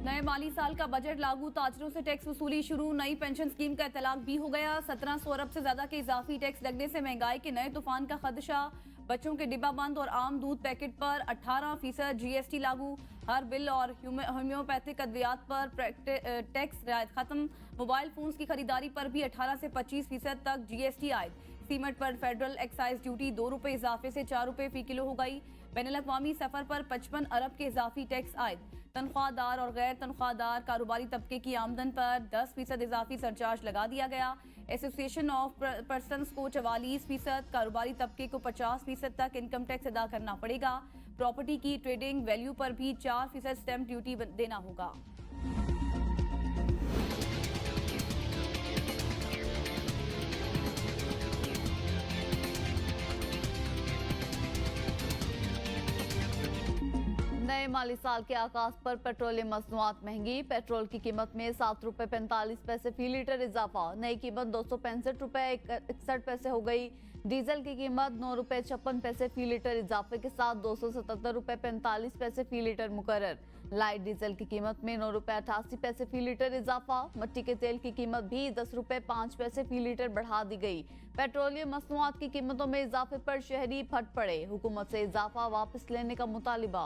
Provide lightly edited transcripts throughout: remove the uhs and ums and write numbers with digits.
नए माली साल का बजट लागू, ताजरों से टैक्स वसूली शुरू, नई पेंशन स्कीम का इतलाक भी हो गया। 1700 अरब से ज्यादा के इजाफी टैक्स लगने से महंगाई के नए तूफान का खदशा। बच्चों के डिब्बा बंद और आम दूध पैकेट पर 18% जीएसटी लागू। हर बिल और होम्योपैथिक अद्वियात पर टैक्स रियायत खत्म। मोबाइल फोन्स की खरीदारी पर भी 18 से 25% तक जीएसटी आयद। सीमेंट पर फेडरल एक्साइज ड्यूटी 2 रुपए इजाफे से 4 रुपए फी किलो हो गई। बैनुल-अक़वामी सफर पर 55 अरब के इजाफी टैक्स आयद। तनख्वाहदार और गैर तनख्वाहदार कारोबारी तबके की आमदन पर 10% इजाफी सरचार्ज लगा दिया गया। एसोसिएशन ऑफ पर्सन्स को 44%, कारोबारी तबके को 50% तक इनकम टैक्स अदा करना पड़ेगा। प्रॉपर्टी की ट्रेडिंग वैल्यू पर भी 4% स्टैंप ड्यूटी देना होगा। नए माली साल के आगाज पर पेट्रोलियम मसनूआत महंगी। पेट्रोल की कीमत में 7 रुपए 45 पैसे फी लीटर इजाफा, नई कीमत 265 रुपए 61 पैसे हो गई। डीजल की कीमत 9 रुपए 56 पैसे फी लीटर इजाफे के साथ 277 रुपए 45 पैसे फी लीटर मुकर्रर। लाइट डीजल की कीमत में 9 रुपए 88 पैसे फी लीटर इजाफा। मट्टी के तेल की कीमत भी 10 रुपए 5 पैसे फी लीटर बढ़ा दी गई। पेट्रोलियम मसनूआत की कीमतों में इजाफे पर शहरी फट पड़े, हुकूमत से इजाफा वापस लेने का मुतालिबा।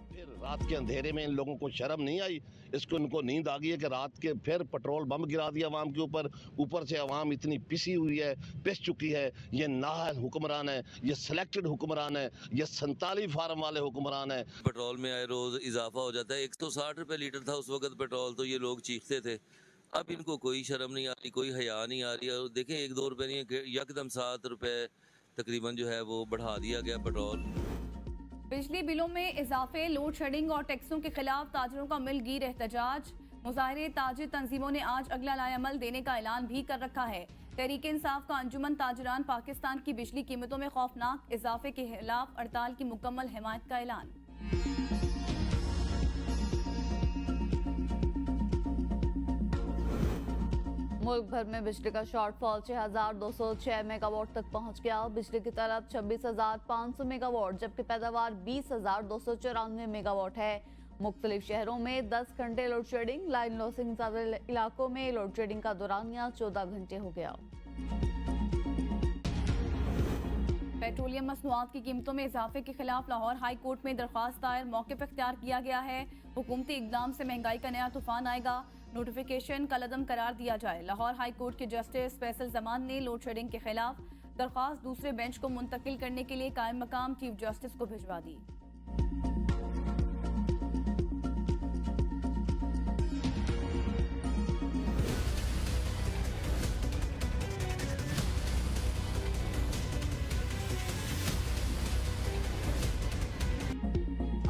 फिर रात के अंधेरे में इन लोगों को शर्म नहीं आई, इसको उनको नींद आ गई है कि रात के फिर पेट्रोल बम गिरा दिया अवाम के ऊपर से अवाम इतनी पिसी हुई है, पिस चुकी है। ये नाअहल हुक्मरान है, ये सिलेक्टेड हुक्मरान है, ये 47 फार्म वाले हुक्मरान है। पेट्रोल में आए रोज इजाफा हो जाता है। 160 रुपए लीटर था उस वक्त पेट्रोल, तो ये लोग चीखते थे। अब इनको कोई शर्म नहीं आ रही, कोई हया नहीं आ रही। और देखें 1-2 रुपए नहीं, यकदम 7 रुपए तकरीबन जो है वो बढ़ा दिया गया पेट्रोल। बिजली बिलों में इजाफे, लोड शेडिंग और टैक्सों के खिलाफ ताजरों का मिलगीर एहतजाज। मुजाहिरे ताजिर तंजीमों ने आज अगला लाएअमल देने का ऐलान भी कर रखा है। तहरीक इंसाफ का अंजुमन ताजरान पाकिस्तान की बिजली कीमतों में खौफनाक इजाफे के खिलाफ हड़ताल की मुकम्मल हिमायत का ऐलान। मुल्क भर में बिजली का शॉर्टफॉल 6206 मेगावाट तक पहुंच गया। बिजली की तलब 26,500 मेगावाट जबकि पैदावार 20,294 मेगावाट है। मुख्तलिफ शहरों में 10 घंटे लोड शेडिंग, लाइन लॉसिंग ज्यादा इलाकों में लोड शेडिंग का दौरानिया 14 घंटे हो गया। पेट्रोलियम मसनूआत की कीमतों में इजाफे के खिलाफ लाहौर हाई कोर्ट में दरख्वास्त दायर, मौक़िफ़ इख्तियार किया गया है। हुकूमती इक़दाम से महंगाई का नया तूफान आएगा, नोटिफिकेशन कलअदम करार दिया जाए। लाहौर हाई कोर्ट के जस्टिस फैसल जमान ने लोड शेडिंग के खिलाफ दरख्वास्त दूसरे बेंच को मुंतकिल करने के लिए कायम मकाम चीफ जस्टिस को भिजवा दी।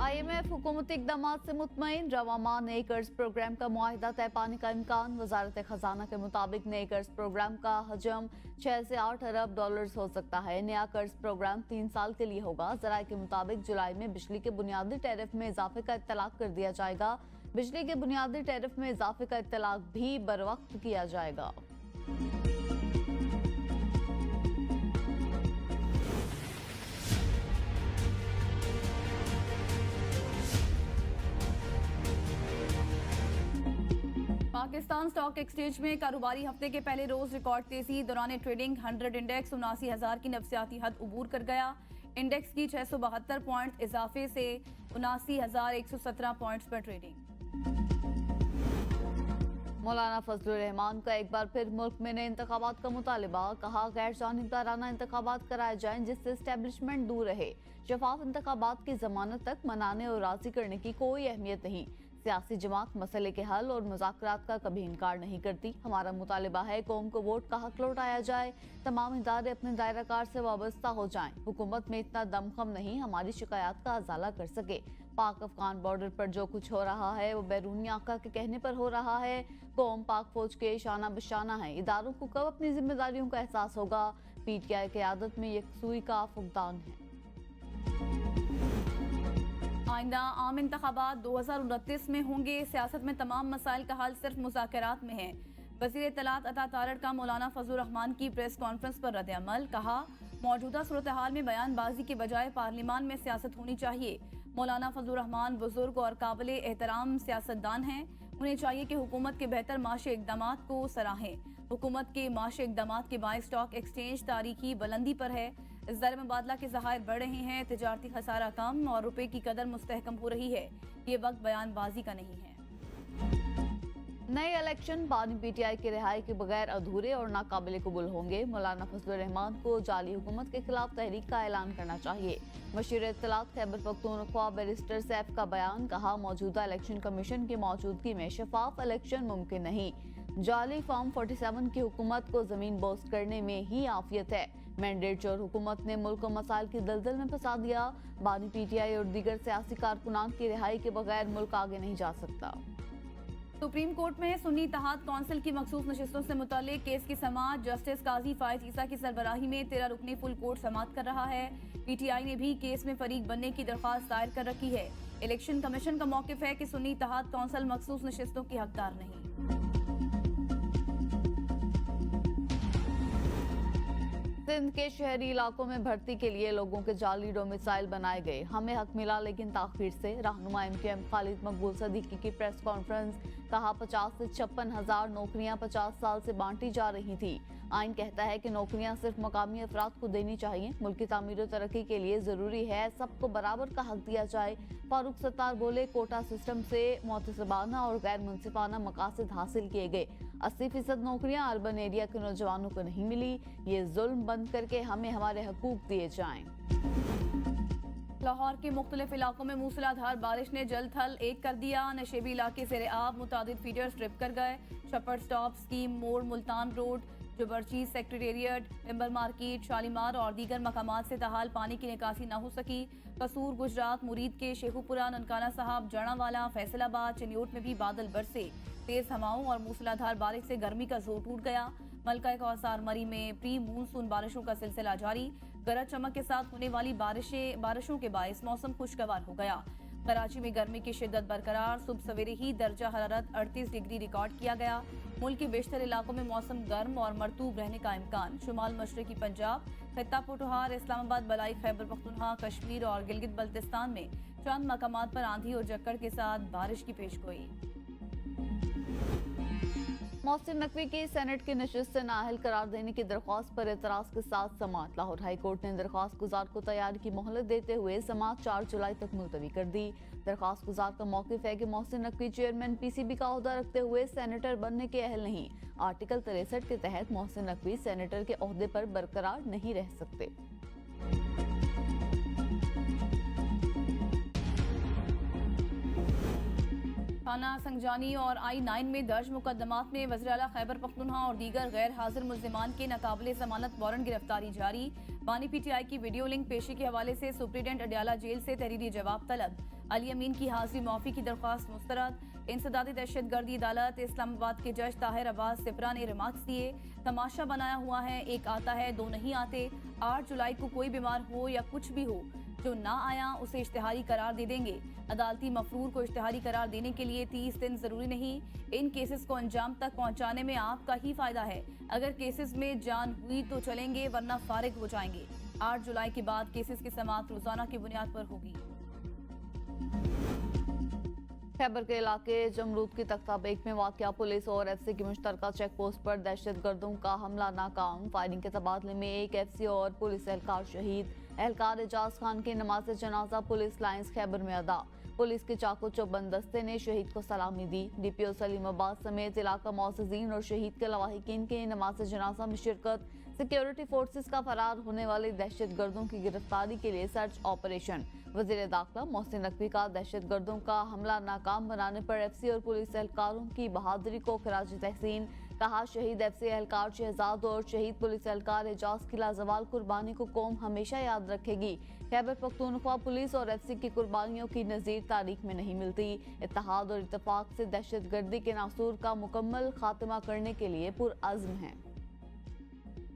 IMF हुकूमती इक़दाम से मुतमईन, रवामा नए कर्ज प्रोग्राम का मुआहिदा तय पाने का इम्कान। वजारत खजाना के मुताबिक नए कर्ज प्रोग्राम का हजम 6 से 8 अरब डॉलर्स हो सकता है। नया कर्ज प्रोग्राम 3 साल के लिए होगा। जराये के मुताबिक जुलाई में बिजली के बुनियादी टैरिफ में इजाफे का इत्तलाक कर दिया जाएगा। बिजली के बुनियादी टैरिफ में इजाफे का इत्तलाक भी बरवक्त किया जाएगा। पाकिस्तान स्टॉक एक्सचेंज में कारोबारी हफ्ते के पहले रोज रिकॉर्ड तेजी। दौरान ट्रेडिंग 100 इंडेक्स 79,000 की नफसियाती हद उबूर कर गया। इंडेक्स की 672 पॉइंट इजाफे से 79,117 पॉइंट्स पर ट्रेडिंग। मौलाना फजलुर रहमान का एक बार फिर मुल्क में नए इंतखाबात का मुतालिबा। कहा गैर जानिबदाराना इंतखाबात कराए जाएं जिससे एस्टेब्लिशमेंट दूर रहे। शफाफ इंतखाबात की जमानत तक मनाने और राजी करने की कोई अहमियत नहीं। सियासी जमात मसले के हल और मुज़ाकरात का कभी इनकार नहीं करती। हमारा मुतालिबा है कौम को वोट का हक लौटाया जाए, तमाम इदारे अपने दायरा कार से वाबस्ता हो जाएं। हुकूमत में इतना दमखम नहीं हमारी शिकायत का अजाला कर सके। पाक अफगान बॉर्डर पर जो कुछ हो रहा है वो बैरूनी आका के कहने पर हो रहा है। कौम पाक फौज के शाना बशाना है। इदारों को कब अपनी जिम्मेदारियों का एहसास होगा। PTI की आदत में यकसुई का फुकदान है। आइंदा आम इंतखाबात 2029 में होंगे। सियासत में तमाम मसाइल का हल सिर्फ मुज़ाकरात में है। वज़ीर इत्तलात अता तारड़ का मौलाना फजलुर रहमान की प्रेस कॉन्फ्रेंस पर रद्द-ए-अमल। कहा मौजूदा सूरत हाल में बयानबाजी के बजाय पार्लियामान में सियासत होनी चाहिए। मौलाना फजलुर रहमान बुजुर्ग और काबिल एहतराम सियासतदान हैं। उन्हें चाहिए कि हुकूमत के बेहतर माशी इक़दामात को सराहें। हुकूमत के माशी इक़दामात के बायस स्टॉक एक्सचेंज तारीखी बुलंदी पर है। ज़र मुबादला के ज़खायर बढ़ रहे हैं, तिजारती खसारा कम और रुपए की कदर मुस्तहकम हो रही है। ये वक्त बयानबाजी का नहीं है। नए इलेक्शन बानी पीटीआई की रिहाई के बगैर अधूरे और नाकाबिले कबूल होंगे। मौलाना फजलुर रहमान को जाली हुकूमत के खिलाफ तहरीक का ऐलान करना चाहिए। मशीर इत्तलात खैबर पख्तूनख्वा बैरिस्टर सैफ का बयान, कहा मौजूदा इलेक्शन कमीशन की मौजूदगी में शफाफ इलेक्शन मुमकिन नहीं। जाली फॉर्म 47 की हुकूमत को जमीन बोस्त करने में ही आफियत है। मैंडेट चोर हुकूमत ने मुल्क को मसाइल की दलदल में फंसा दिया। बानी पीटीआई और दीगर सियासी कारकुनान की रिहाई के बगैर मुल्क आगे नहीं जा सकता। सुप्रीम कोर्ट में सुन्नी इत्तेहाद कौंसिल की मखसूस नशिस्तों से मुतालिक केस की समाअत जस्टिस काजी फायज ईसा की सरबराही में 13 रुकनी फुल कोर्ट समाअत कर रहा है। पीटीआई ने भी केस में फरीक बनने की दरख्वास्त दायर कर रखी है। इलेक्शन कमीशन का मौकिफ है कि सुन्नी इत्तेहाद कौंसिल मखसूस नशिस्तों की हकदार नहीं। सिंध के शहरी इलाकों में भर्ती के लिए लोगों के जाली डोमिसाइल बनाए गए। हमें हक मिला लेकिन ताखीर से। रहनुमा एमकेएम खालिद मकबूल सदीकी की प्रेस कॉन्फ्रेंस, कहा 50 से 56,000 नौकरियां 50 साल से बांटी जा रही थी। आइन कहता है कि नौकरियां सिर्फ मकामी अफराद को देनी चाहिए। मुल्क की तामीर और तरक्की के लिए जरूरी है सबको बराबर का हक दिया जाए। फारूक सत्तार बोले, कोटा सिस्टम से मुतसबाना और गैर मुनसिफाना मकासद हासिल किए गए। 80% नौकरियां अर्बन एरिया के नौजवानों को नहीं मिली। ये जुल्म बंद करके हमें हमारे हकूक दिए जाएं। लाहौर के मुख्तलिफ इलाकों में मूसलाधार बारिश ने जल थल एक कर दिया। नशेबी इलाके से आब मुतादिद फीडर्स ट्रिप कर गए। शपर स्टॉप, स्कीम मोड़, Multan road, Chauburji secretariat, timber market, Shalimar और दीगर मकामात से ताहाल पानी की निकासी न हो सकी। कसूर, गुजरात, मुरीद के शेखुपुरा, ननकाना साहब, जड़ावाला, फैसलाबाद, चिन्योट में भी बादल बरसे। तेज हवाओं और मूसलाधार बारिश से गर्मी का जोर टूट गया। मलका कौसार मरी में प्री मूनसून बारिशों का सिलसिला जारी। गरज चमक के साथ होने वाली बारिशों के बायस मौसम खुशगवार हो गया। कराची में गर्मी की शिद्दत बरकरार। सुबह सवेरे ही दर्जा हरारत 38 डिग्री रिकॉर्ड किया गया। मुल्क के बेशतर इलाकों में मौसम गर्म और मरतूब रहने का इम्कान। शुमाल मशरकी पंजाब, खित्ता पोटोहार, इस्लामाबाद, बलाई खैबर पख्तूनख्वा, कश्मीर और गिलगित बल्तिस्तान में चंद मकामात पर आंधी और झक्कड़ के साथ बारिश की पेशगोई। मोहसिन नकवी की सेनेट की नशिस्त से नाअहल करार देने की दरख्वास्त पर एतराज के साथ समाअत। लाहौर हाई कोर्ट ने दरख्वास्त गुजार को तैयारी की मोहलत देते हुए समाअत 4 जुलाई तक मुलतवी कर दी। दरख्वास्त गुजार का मौकिफ है कि मोहसिन नकवी चेयरमैन पीसीबी का ओहदा रखते हुए सेनेटर बनने के अहल नहीं। आर्टिकल 63 के तहत मोहसिन नकवी सेनेटर के ओहदे पर बरकरार नहीं रह सकते। थाना संगजानी और I-9 में दर्ज मुकदमात में वज़ीर आला खैबर पख्तूनख्वा और दीगर गैर हाजिर मुल्ज़िमान के नाकाबिले जमानत वारंट गिरफ्तारी जारी। बानी पीटीआई की वीडियो लिंक पेशी के हवाले से सुप्रीडेंट अडियाला जेल से तहरीरी जवाब तलब। अली अमीन की हाजिरी माफी की दरख्वास्त मुस्तरद। इंसदादी दहशतगर्दी अदालत इस्लामाबाद के जज ताहिर अब्बास सिपरा ने रिमार्क्स दिए। तमाशा बनाया हुआ है, एक आता है दो नहीं आते। 8 जुलाई को कोई बीमार हो या कुछ भी हो, जो ना आया उसे इश्तिहारी करार दे देंगे। अदालती मफरूर को इश्तिहारी करार देने के लिए 30 दिन जरूरी नहीं। इन केसेस को अंजाम तक पहुंचाने में आपका ही फायदा है। अगर केसेस में जान हुई तो चलेंगे, वरना फारिग हो जाएंगे। 8 जुलाई के बाद केसेस की समाअत रोजाना की बुनियाद पर होगी। खैबर के इलाके जमरूद की तख्ताबेग में वाकया पुलिस और एफसी की मुश्तरका चेक पोस्ट पर दहशतगर्दों का हमला नाकाम। फायरिंग के तबादले में एक एफसी और पुलिस एहलकार शहीद। एहलकार एजाज खान की नमाज जनाजा पुलिस लाइंस खैबर में अदा। पुलिस के चाको चौबंद दस्ते ने शहीद को सलामी दी। डीपीओ सलीमाबाद समेत इलाका मौजूदीन और शहीद के लवाहिकीन की नमाज जनाजा में शिरकत। सिक्योरिटी फोर्सेस का फरार होने वाले दहशतगर्दों की गिरफ्तारी के लिए सर्च ऑपरेशन। वजीर दाखिला मोहसिन नकवी का दहशतगर्दों का हमला नाकाम बनाने पर एफसी और पुलिस एहलकारों की बहादुरी को खिराज तहसीन। कहा, शहीद एफसी एहलकार शहजाद और शहीद पुलिस एहलकार एजाज की लाजवाल कुर्बानी को कौम हमेशा याद रखेगी। खैबर पख्तूनख्वा पुलिस और एफसी की कुर्बानियों की नज़ीर तारीख में नहीं मिलती। इत्तेहाद और इत्तेफाक से दहशतगर्दी के नासूर का मुकम्मल खात्मा करने के लिए पुरअज़्म है।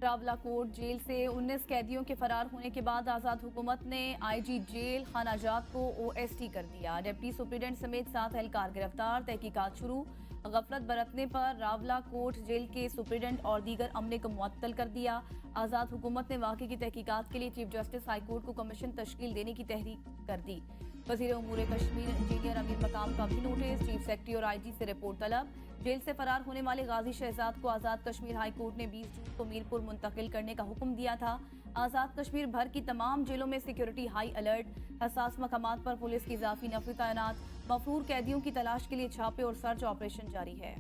रावलाकोट जेल से 19 कैदियों के फरार होने के बाद आज़ाद हुकूमत ने आईजी जेल खानाजात को ओएसटी कर दिया। डिप्टी सुप्रीडेंट समेत 7 एहलकार गिरफ्तार, तहकीकात शुरू। गफलत बरतने पर रावला कोट जेल के सुप्रीडेंट और दीगर अमले को मुअत्तल कर दिया। आज़ाद हुकूमत ने वाक़े की तहकीकात के लिए चीफ जस्टिस हाई कोर्ट को कमीशन तश्कील देने की तहरीक कर दी। वज़ीर उमूर कश्मीर इंजीनियर अमीर मकाम का भी नोटिस, चीफ सेक्रेटरी और IG से रिपोर्ट तलब। जेल से फरार होने वाले गाजी शहजाद को आज़ाद कश्मीर हाई कोर्ट ने 20 जून को मीरपुर मुंतकिल करने का हुक्म दिया था। आज़ाद कश्मीर भर की तमाम जेलों में सिक्योरिटी हाई अलर्ट, हसास मकामात पर पुलिस की इजाफी नफरी तैनात, मफरूर कैदियों की तलाश के लिए छापे और सर्च ऑपरेशन जारी है।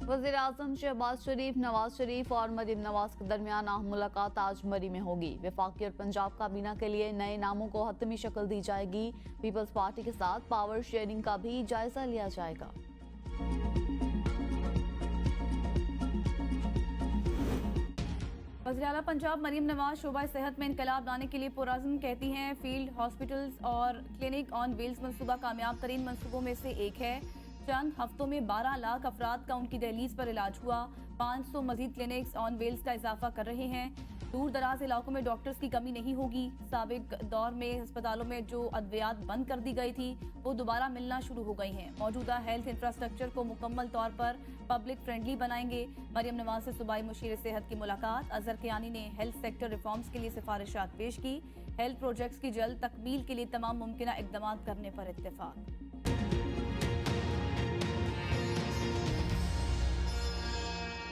वज़ीर आज़म शहबाज शरीफ, नवाज शरीफ और मरीम नवाज के दरमियान अहम मुलाकात आज मरी में होगी। वफाकी और पंजाब काबीना के लिए नए नामों को हतमी शक्ल दी जाएगी। पीपल्स पार्टी के साथ पावर शेयरिंग का भी जायजा लिया जाएगा। वज़ीर आला पंजाब मरीम नवाज शोबा सेहत में इनकलाब लाने के लिए पुरअज़्म, कहती हैं फील्ड हॉस्पिटल्स और क्लिनिक ऑन व्हील्स मनसूबा कामयाब तरीन मनसूबों में से एक है। चंद हफ्तों में 12 लाख अफराद का उनकी दहलीज पर इलाज हुआ। 500 मजीद क्लिनिक्स ऑन व्हील्स का इजाफा कर रहे हैं। दूर दराज इलाकों में डॉक्टर्स की कमी नहीं होगी। साबिक दौर में अस्पतालों में जो अद्वियात बंद कर दी गई थी वो दोबारा मिलना शुरू हो गई हैं। मौजूदा हेल्थ इंफ्रास्ट्रक्चर को मुकम्मल तौर पर पब्लिक फ्रेंडली बनाएंगे। मरियम नवाज से सूबाई मुशीर सेहत की मुलाकात। अजहर कियानी ने हेल्थ सेक्टर रिफॉर्म्स के लिए सिफारिशात पेश की। हेल्थ प्रोजेक्ट्स की जल्द तकमील के लिए तमाम मुमकिन इकदाम करने पर इत्तेफाक।